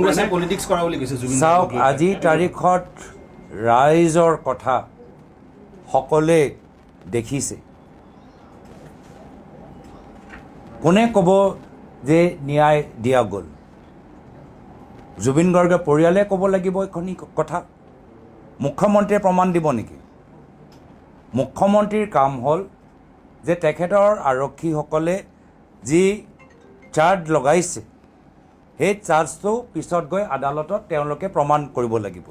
কংগ্ৰেছে পলিটিক্স কৰা বুলি কৈছে জুবিন চাওক আজিৰ তাৰিখত ৰাইজৰ কথা সকলোৱে দেখিছে কোনে ক'ব যে ন্যায় দিয়া গ'ল জুবিন গাৰ্গে পৰিয়ালে ক'ব লাগিব এইখিনি কথা মুখ্যমন্ত্ৰীয়ে প্ৰমাণ দিব নেকি মুখ্যমন্ত্ৰীৰ কাম হ'ল যে তেখেতৰ আৰক্ষীসকলে যি চাৰ্জ লগাইছে সেই চাৰ্জটো পিছত গৈ আদালতত তেওঁলোকে প্ৰমাণ কৰিব লাগিব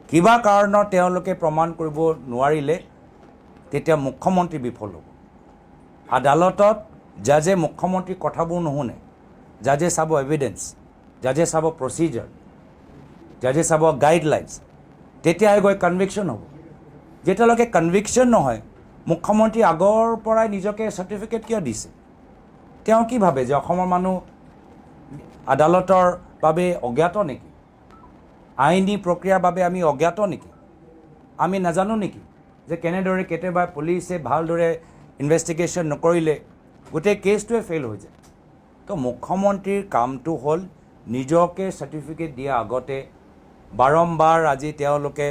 কিবা কাৰণত তেওঁলোকে প্ৰমাণ কৰিব নোৱাৰিলে তেতিয়া মুখ্যমন্ত্ৰী বিফল হ'ব আদালতত জাজে মুখ্যমন্ত্ৰীৰ কথাবোৰ নুশুনে জাজে চাব এভিডেন্স জাজে চাব প্ৰচিজাৰ জাজে চাব গাইডলাইনছ তেতিয়াহে গৈ কনভিকশ্যন হ'ব যেতিয়ালৈকে কনভিকশ্যন নহয় মুখ্যমন্ত্ৰী আগৰ পৰাই নিজকে চাৰ্টিফিকেট কিয় দিছে তেওঁ কি ভাবে যে অসমৰ মানুহ আদালতৰ বাবে অজ্ঞাত নেকি আইনী প্ৰক্ৰিয়াৰ বাবে আমি অজ্ঞাত নেকি আমি নাজানো নেকি যে কেনেদৰে কেতিয়াবা পুলিচে ভালদৰে ইনভেষ্টিগেশ্যন নকৰিলে গোটেই কেছটোৱে ফেইল হৈ যায় তো মুখ্যমন্ত্ৰীৰ কামটো হ'ল নিজকে চাৰ্টিফিকেট দিয়া আগতে বাৰম্বাৰ আজি তেওঁলোকে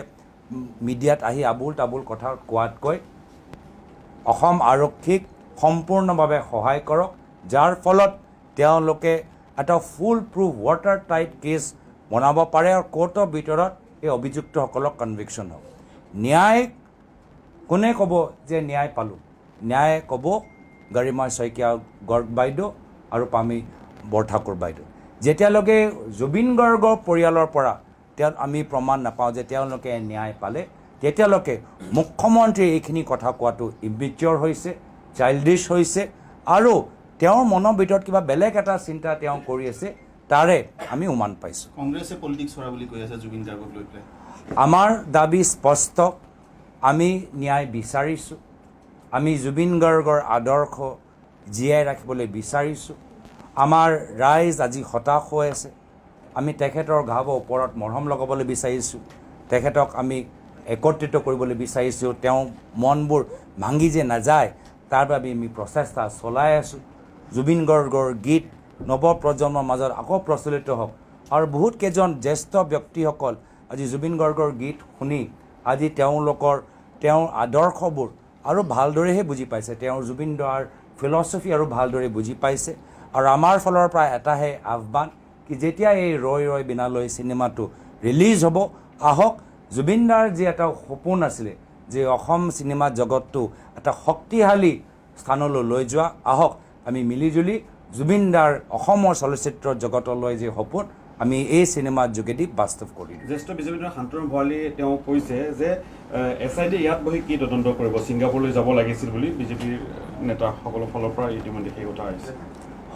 মিডিয়াত আহি আবুল তাবুল কথা কোৱাতকৈ অসম আৰক্ষীক সম্পূৰ্ণভাৱে সহায় কৰক যাৰ ফলত তেওঁলোকে এটা ফুল প্ৰুফ ৱাটাৰ টাইট কেছ বনাব পাৰে আৰু কোৰ্টৰ ভিতৰত এই অভিযুক্তসকলক কনভিকশ্যন হ'ব ন্যায় কোনে ক'ব যে ন্যায় পালোঁ ন্যায় ক'ব গৰিমা শইকীয়া গৰ্গ বাইদেউ আৰু পামী বৰঠাকুৰ বাইদেউ যেতিয়ালৈকে জুবিন গাৰ্গৰ পৰিয়ালৰ পৰা আমি প্ৰমাণ নাপাওঁ যে তেওঁলোকে ন্যায় পালে তেতিয়ালৈকে মুখ্যমন্ত্ৰীয়ে এইখিনি কথা কোৱাটো ইম্বিচিয়ৰ হৈছে চাইল্ডিছ হৈছে আৰু তেওঁৰ মনৰ ভিতৰত কিবা বেলেগ এটা চিন্তা তেওঁ কৰি আছে তাৰে আমি উমান পাইছোঁ কংগ্ৰেছে পলিটিক্স কৰা বুলি কৈ আছে জুবিন গাৰ্গক লৈ পেলাই আমাৰ দাবী স্পষ্ট আমি ন্যায় বিচাৰিছোঁ আমি জুবিন গাৰ্গৰ আদৰ্শ জীয়াই ৰাখিবলৈ বিচাৰিছোঁ আমাৰ ৰাইজ আজি হতাশ হৈ আছে আমি তেখেতৰ ঘাবৰ ওপৰত মৰহম লগাবলৈ বিচাৰিছোঁ তেখেতক আমি একত্ৰিত কৰিবলৈ বিচাৰিছোঁ তেওঁ মনবোৰ ভাঙি যে নাযায় তাৰ বাবে আমি প্ৰচেষ্টা চলাই আছোঁ জুবিন গাৰ্গৰ গীত নৱপ্ৰজন্মৰ মাজত আকৌ প্ৰচলিত হওক আৰু বহুত কেইজন জ্যেষ্ঠ ব্যক্তিসকল আজি জুবিন গাৰ্গৰ গীত শুনি আজি তেওঁৰ আদৰ্শবোৰ আৰু ভালদৰেহে বুজি পাইছে তেওঁৰ জুবিন দাৰ ফিলচফি আৰু ভালদৰে বুজি পাইছে আৰু আমাৰ ফালৰ পৰা এটাহে আহ্বান কি যেতিয়া এই ৰৈ ৰৈ বিনালৈ চিনেমাটো ৰিলিজ হ'ব আহক জুবিন দাৰ যি এটা সপোন আছিলে যে অসম চিনেমা জগতটো এটা শক্তিশালী স্থানলৈ লৈ যোৱা আহক আমি মিলিজুলি জুবিন দাৰ অসমৰ চলচ্চিত্ৰ জগতলৈ যে সপোন আমি এই চিনেমাৰ যোগেদি বাস্তৱ কৰিম জ্যেষ্ঠ বিজেপি নেতা শান্তনু ভৰালীয়ে তেওঁ কৈছে যে এছআইটি ইয়াত বহি কি তদন্ত কৰিব ছিংগাপুৰলৈ যাব লাগিছিল বুলি বিজেপিৰ নেতাসকলৰ ফালৰ পৰা ইতিমধ্যে সেই কথা আহিছে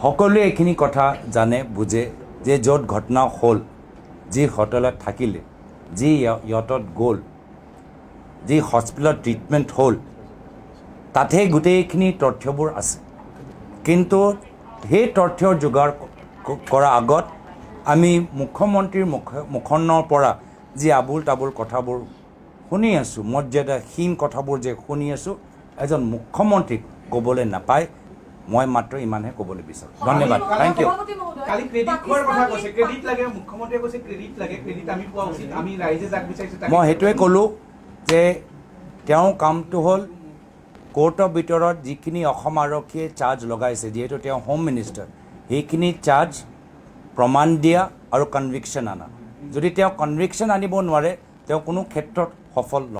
সকলোৱে এইখিনি কথা জানে বুজে যে য'ত ঘটনা হ'ল যি হোটেলত থাকিলে যি ইয়টত গ'ল যি হস্পিটেলত ট্ৰিটমেণ্ট হ'ল তাতে গোটেইখিনি তথ্যবোৰ আছে কিন্তু সেই তথ্য যোগাৰ কৰাৰ আগত আমি মুখ্যমন্ত্ৰীৰ মুখনৰ পৰা যি আবুল তাবুল কথাবোৰ শুনি আছোঁ মৰ্যাদাহীন কথাবোৰ যে শুনি আছোঁ এজন মুখ্যমন্ত্ৰীক ক'বলৈ নাপায় মই মাত্ৰ ইমানহে ক'বলৈ বিচাৰোঁ ধন্যবাদ থেংক ইউ কালি ক্ৰেডিট খোৱাৰ কথা কৈছে ক্ৰেডিট লাগে মুখ্যমন্ত্ৰীয়ে কৈছে ক্ৰেডিট লাগে ক্ৰেডিট আমি পোৱা উচিত আমি ৰাইজে যাক বিচাৰিছোঁ মই সেইটোৱে ক'লোঁ যে তেওঁৰ কামটো হ'ল কোৰ্টৰ ভিতৰত যিখিনি অসম আৰক্ষীয়ে চাৰ্জ লগাইছে যিহেতু তেওঁ হোম মিনিষ্টাৰ সেইখিনি চাৰ্জ প্ৰমাণ দিয়া আৰু কনভিকশ্যন আনা যদি তেওঁ কনভিকশ্যন আনিব নোৱাৰে তেওঁ কোনো ক্ষেত্ৰত সফল